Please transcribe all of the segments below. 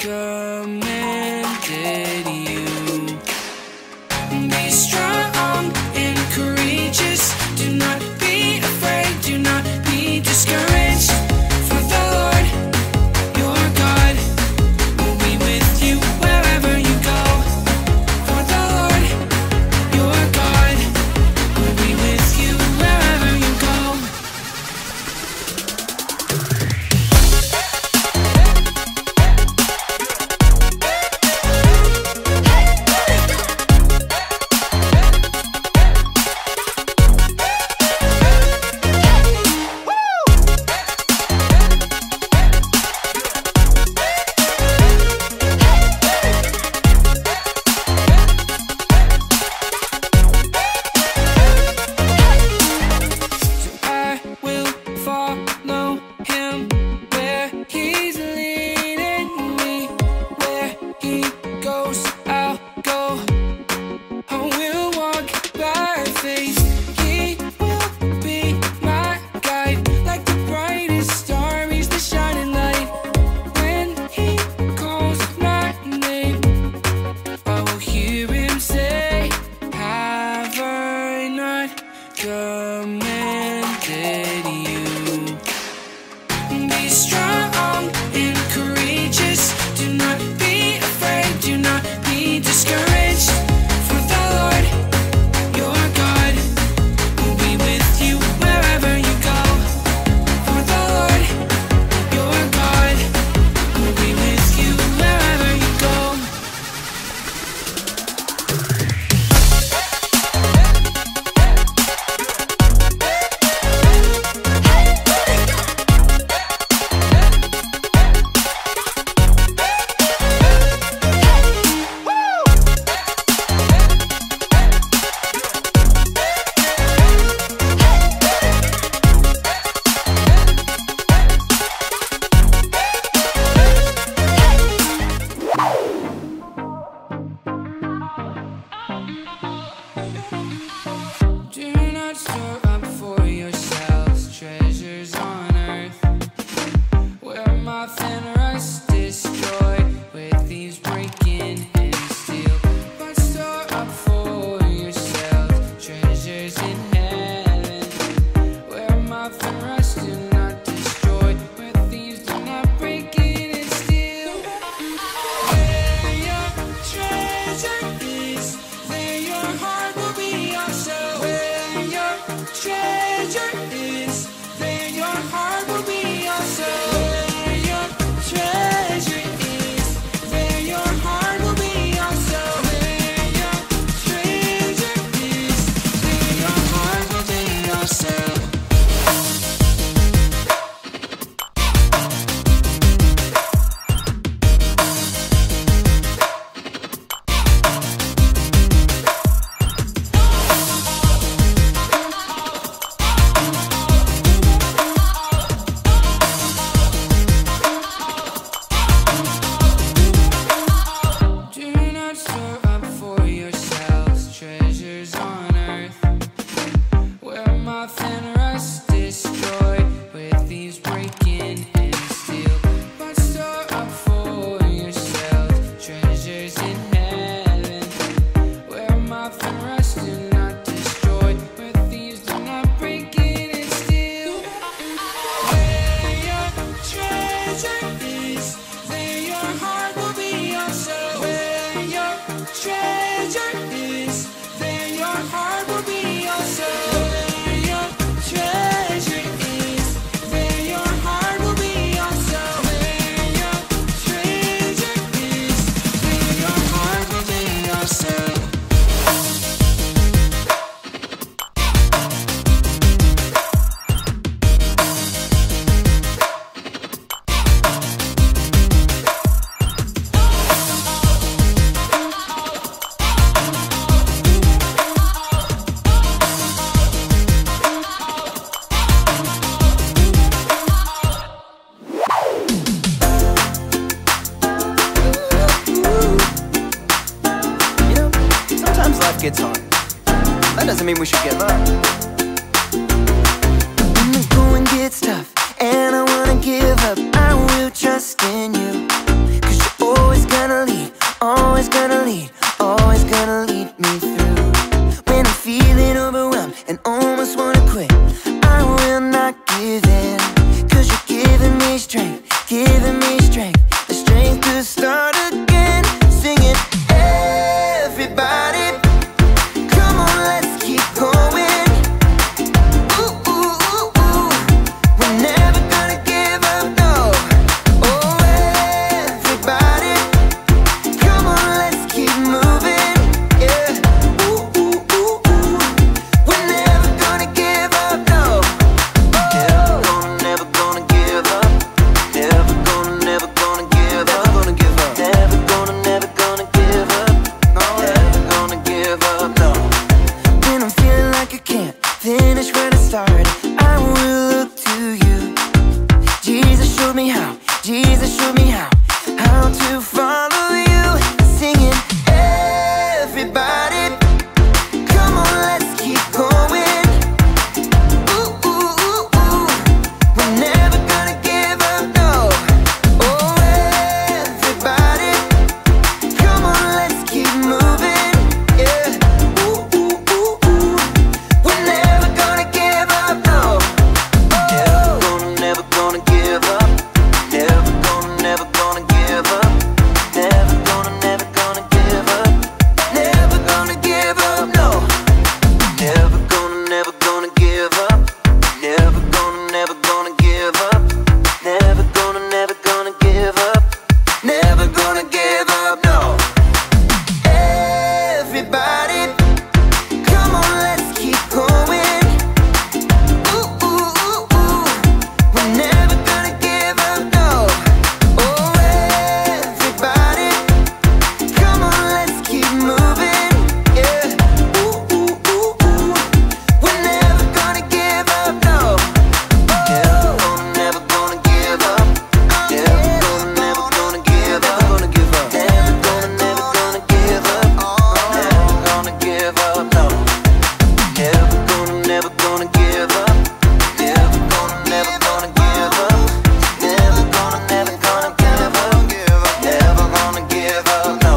commanded you. Be strong and courageous. Do not be afraid. Do not be discouraged. For the Lord your God will be with you wherever you go. For the Lord your God will be with you wherever you go. Commanded you. Be strong and courageous. Do not be afraid. Do not be discouraged. For the Lord your God will be with you wherever you go. For the Lord your God will be with you wherever you go. Do not store up for yourselves treasures on earth, where moth and rust destroy, where thieves break in and steal. But store up for yourselves treasures in heaven, where moth and rust do not destroy, where thieves do not break in and steal. Where your treasure is, there your heart will be also. Treasure is, then your heart will be also. Where your treasure is, then your heart will be also. Where your treasure is, then your heart will be also. gets hard. That doesn't mean we should give up. When the going gets tough and I wanna give up, I will trust in you, 'cause you're the strength to start again. Singing, everybody, come on, let's keep going. Ooh, ooh, ooh, ooh, we're never gonna give up, no. Oh, everybody, come on, let's keep moving, yeah. Ooh, ooh, ooh, ooh, we're never gonna give up, no. Never gonna give up. Never gonna give up. Never gonna give up. Never gonna give up. No, never gonna give up, no. When I'm feeling like I can't finish where I started, I will look to you. Jesus showed me how. Jesus showed me how to follow you. Singing, everybody, come on, let's keep going. Ooh, ooh, ooh, ooh, we're never gonna give up, no. Oh, everybody, come on, let's keep moving, yeah. Ooh, ooh, ooh, ooh, we're never gonna give up, no. Never gonna give up. Never gonna give up. Never gonna give up. Never gonna give up, no. Never gonna give up. Never gonna give up. Never gonna give up. Never gonna give up, no. Everybody, come on, let's keep going. Ooh, ooh, ooh, ooh, we're never gonna give up, no. Oh, everybody, come on, let's keep moving, yeah. Ooh, ooh, ooh, ooh, we're never gonna give up, no. Never gonna give up. Never gonna give up. Never gonna give up. Never gonna give up. Never gonna give up, no. Never gonna give up. Never gonna give up. Never gonna give up. Never gonna give up, no.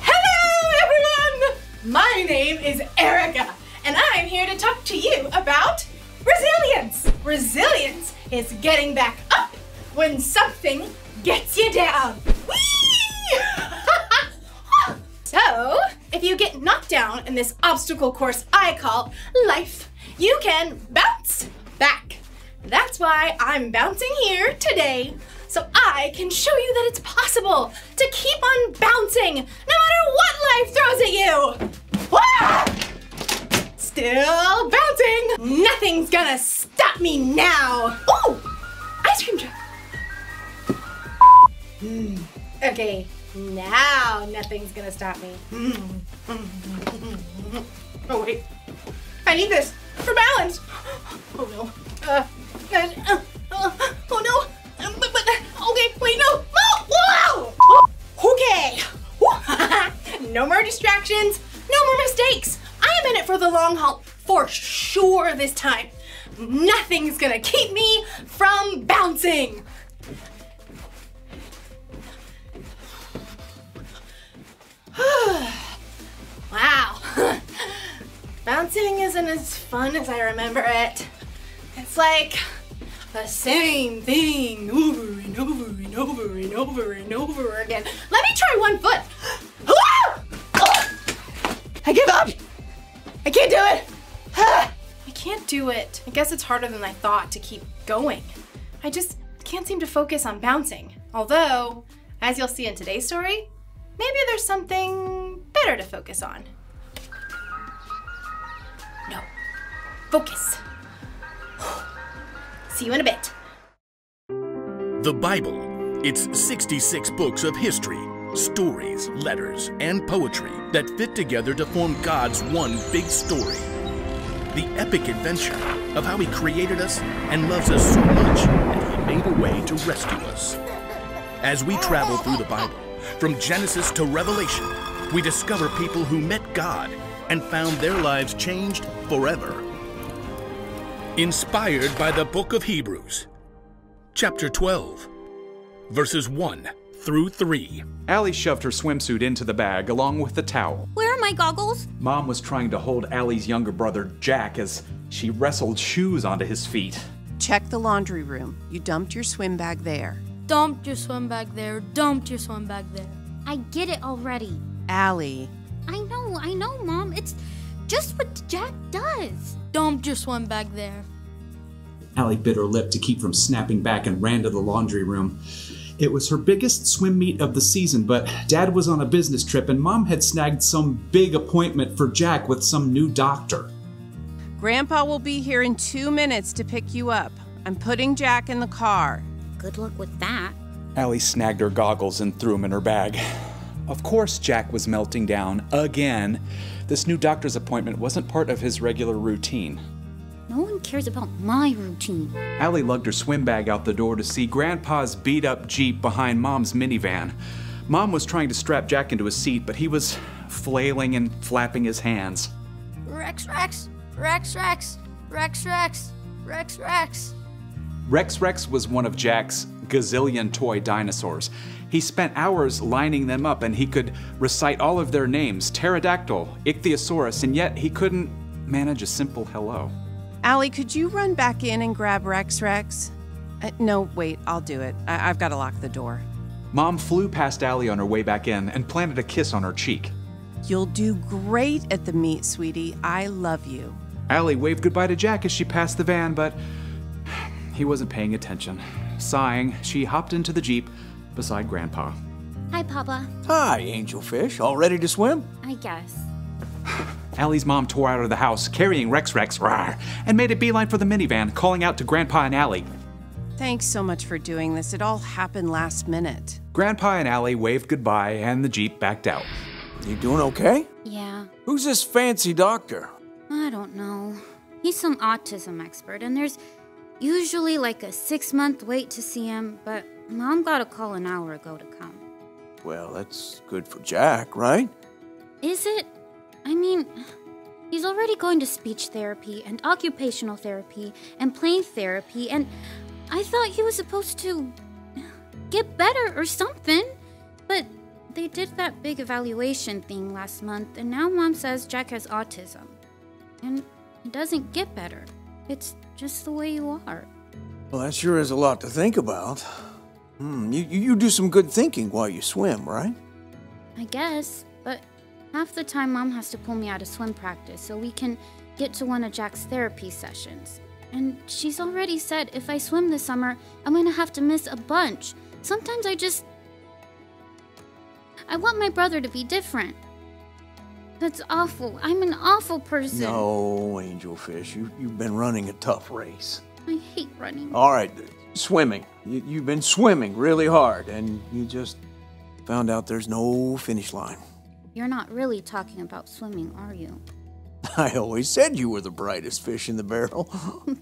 Hello, everyone! My name is Erica, and I'm here to talk to you about resilience. Resilience is getting back up when something gets you down. Whee! So, if you get knocked down in this obstacle course I call life, you can bounce back. That's why I'm bouncing here today, so I can show you that it's possible to keep on bouncing no matter what life throws at you. Wah! Still bouncing. Nothing's gonna stop me now. Ooh, ice cream truck. Okay, now nothing's gonna stop me. Oh wait, I need this for balance. Oh no. Oh no. Okay, wait, no. Whoa! Okay. No more distractions. No more mistakes. I am in it for the long haul for sure this time. Nothing's gonna keep me from bouncing. Wow. Bouncing isn't as fun as I remember it. It's like the same thing over and over and over and over and over again. Let me try one foot. I give up. I can't do it. I can't do it. I guess it's harder than I thought to keep going. I just can't seem to focus on bouncing. Although, as you'll see in today's story, maybe there's something better to focus on. No. Focus. See you in a bit. The Bible. It's 66 books of history, stories, letters, and poetry that fit together to form God's one big story. The epic adventure of how He created us and loves us so much that He made a way to rescue us. As we travel through the Bible, from Genesis to Revelation, we discover people who met God and found their lives changed forever. Inspired by the book of Hebrews, chapter 12, verses 1 through 3. Allie shoved her swimsuit into the bag along with the towel. Where are my goggles? Mom was trying to hold Allie's younger brother, Jack, as she wrestled shoes onto his feet. Check the laundry room. You dumped your swim bag there. Dumped your swim bag there. Dumped your swim bag there. I get it already. Allie. I know, Mom. It's just what Jack does. Dumped your swim bag there. Allie bit her lip to keep from snapping back and ran to the laundry room. It was her biggest swim meet of the season, but Dad was on a business trip and Mom had snagged some big appointment for Jack with some new doctor. Grandpa will be here in 2 minutes to pick you up. I'm putting Jack in the car. Good luck with that. Allie snagged her goggles and threw them in her bag. Of course Jack was melting down again. This new doctor's appointment wasn't part of his regular routine. No one cares about my routine. Allie lugged her swim bag out the door to see Grandpa's beat-up Jeep behind Mom's minivan. Mom was trying to strap Jack into his seat, but he was flailing and flapping his hands. Rex, Rex, Rex, Rex, Rex, Rex, Rex, Rex. Rex was one of Jack's gazillion toy dinosaurs. He spent hours lining them up and he could recite all of their names, pterodactyl, ichthyosaurus, and yet he couldn't manage a simple hello. Allie, could you run back in and grab Rex? No, wait, I'll do it. I've got to lock the door. Mom flew past Allie on her way back in and planted a kiss on her cheek. You'll do great at the meet, sweetie. I love you. Allie waved goodbye to Jack as she passed the van, but he wasn't paying attention. Sighing, she hopped into the Jeep beside Grandpa. Hi, Papa. Hi, Angelfish. All ready to swim? I guess. Allie's mom tore out of the house, carrying Rex, rawr, and made a beeline for the minivan, calling out to Grandpa and Allie. Thanks so much for doing this. It all happened last minute. Grandpa and Allie waved goodbye, and the Jeep backed out. You doing okay? Yeah. Who's this fancy doctor? I don't know. He's some autism expert, and there's usually like a 6-month wait to see him, but Mom got a call an hour ago to come. Well, that's good for Jack, right? Is it? I mean, he's already going to speech therapy and occupational therapy and play therapy, and I thought he was supposed to get better or something, but they did that big evaluation thing last month, and now Mom says Jack has autism. And it doesn't get better. It's just the way you are. Well, that sure is a lot to think about. You do some good thinking while you swim, right? I guess, but half the time Mom has to pull me out of swim practice so we can get to one of Jack's therapy sessions. And she's already said if I swim this summer, I'm gonna have to miss a bunch. Sometimes I want my brother to be different. That's awful. I'm an awful person. No, Angelfish, you've been running a tough race. I hate running. All right, swimming. You've been swimming really hard, and you just found out there's no finish line. You're not really talking about swimming, are you? I always said you were the brightest fish in the barrel.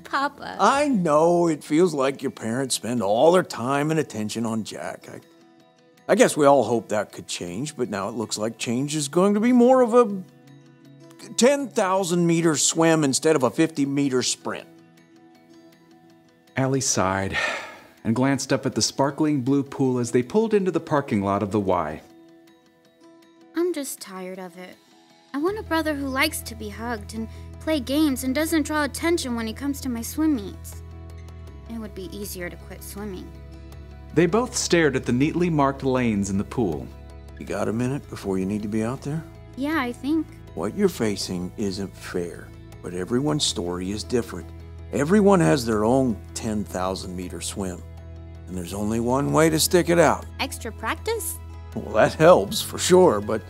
Papa. I know it feels like your parents spend all their time and attention on Jack. I guess we all hope that could change, but now it looks like change is going to be more of a 10,000-meter swim instead of a 50-meter sprint. Allie sighed and glanced up at the sparkling blue pool as they pulled into the parking lot of the Y. I'm just tired of it. I want a brother who likes to be hugged and play games and doesn't draw attention when he comes to my swim meets. It would be easier to quit swimming. They both stared at the neatly marked lanes in the pool. You got a minute before you need to be out there? Yeah, I think. What you're facing isn't fair, but everyone's story is different. Everyone has their own 10,000-meter swim, and there's only one way to stick it out. Extra practice? Well, that helps for sure, but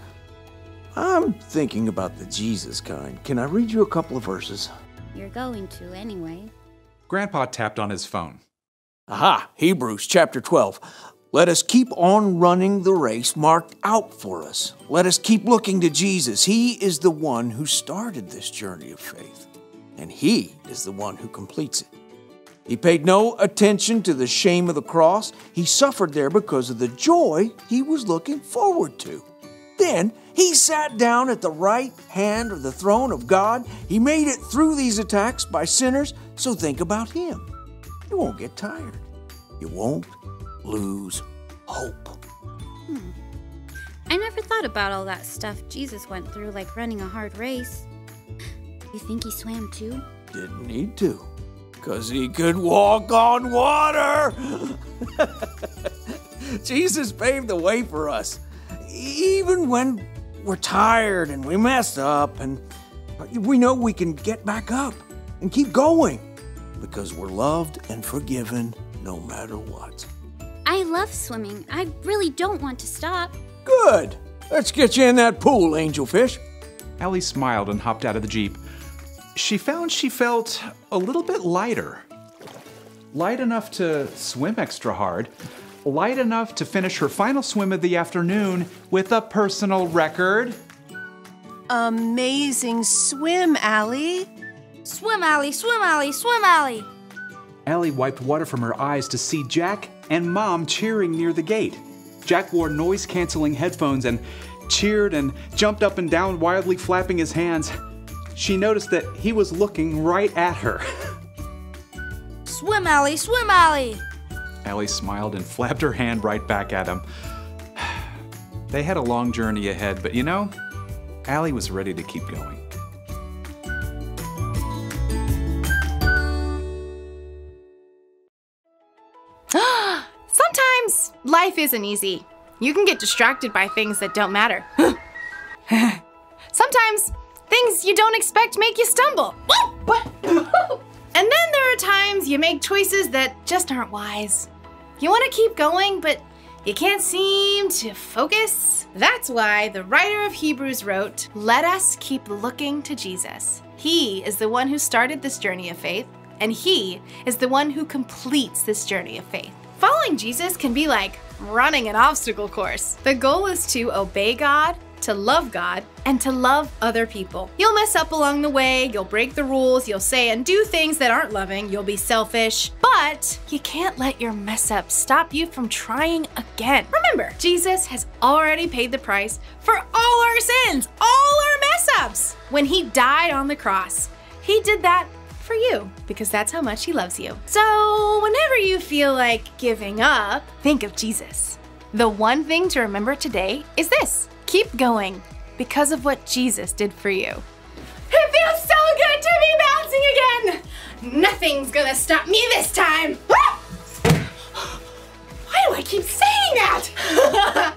I'm thinking about the Jesus kind. Can I read you a couple of verses? You're going to anyway. Grandpa tapped on his phone. Aha! Hebrews chapter 12. Let us keep on running the race marked out for us. Let us keep looking to Jesus. He is the one who started this journey of faith, and He is the one who completes it. He paid no attention to the shame of the cross. He suffered there because of the joy He was looking forward to. Then He sat down at the right hand of the throne of God. He made it through these attacks by sinners, so think about Him. You won't get tired. You won't lose hope. I never thought about all that stuff Jesus went through, like running a hard race. You think he swam too? Didn't need to, 'cause he could walk on water. Jesus paved the way for us. Even when we're tired and we mess up, and we know we can get back up and keep going because we're loved and forgiven no matter what. I love swimming. I really don't want to stop. Good. Let's get you in that pool, Angelfish. Allie smiled and hopped out of the Jeep. She found she felt a little bit lighter. Light enough to swim extra hard. Light enough to finish her final swim of the afternoon with a personal record. Amazing swim, Allie. Swim, Allie, swim, Allie, swim, Allie. Allie wiped water from her eyes to see Jack and Mom cheering near the gate. Jack wore noise-canceling headphones and cheered and jumped up and down, wildly flapping his hands. She noticed that he was looking right at her. Swim, Allie, swim, Allie. Allie smiled and flapped her hand right back at him. They had a long journey ahead, but you know, Allie was ready to keep going. Sometimes life isn't easy. You can get distracted by things that don't matter. Sometimes things you don't expect make you stumble. And then there are times you make choices that just aren't wise. You want to keep going, but you can't seem to focus. That's why the writer of Hebrews wrote, "Let us keep looking to Jesus. He is the one who started this journey of faith, and he is the one who completes this journey of faith." Following Jesus can be like running an obstacle course. The goal is to obey God, to love God, and to love other people. You'll mess up along the way, you'll break the rules, you'll say and do things that aren't loving, you'll be selfish, but you can't let your mess up stop you from trying again. Remember, Jesus has already paid the price for all our sins, all our mess ups. When he died on the cross, he did that for you because that's how much he loves you. So whenever you feel like giving up, think of Jesus. The one thing to remember today is this: keep going because of what Jesus did for you. It feels so good to be bouncing again. Nothing's gonna stop me this time. Why do I keep saying that?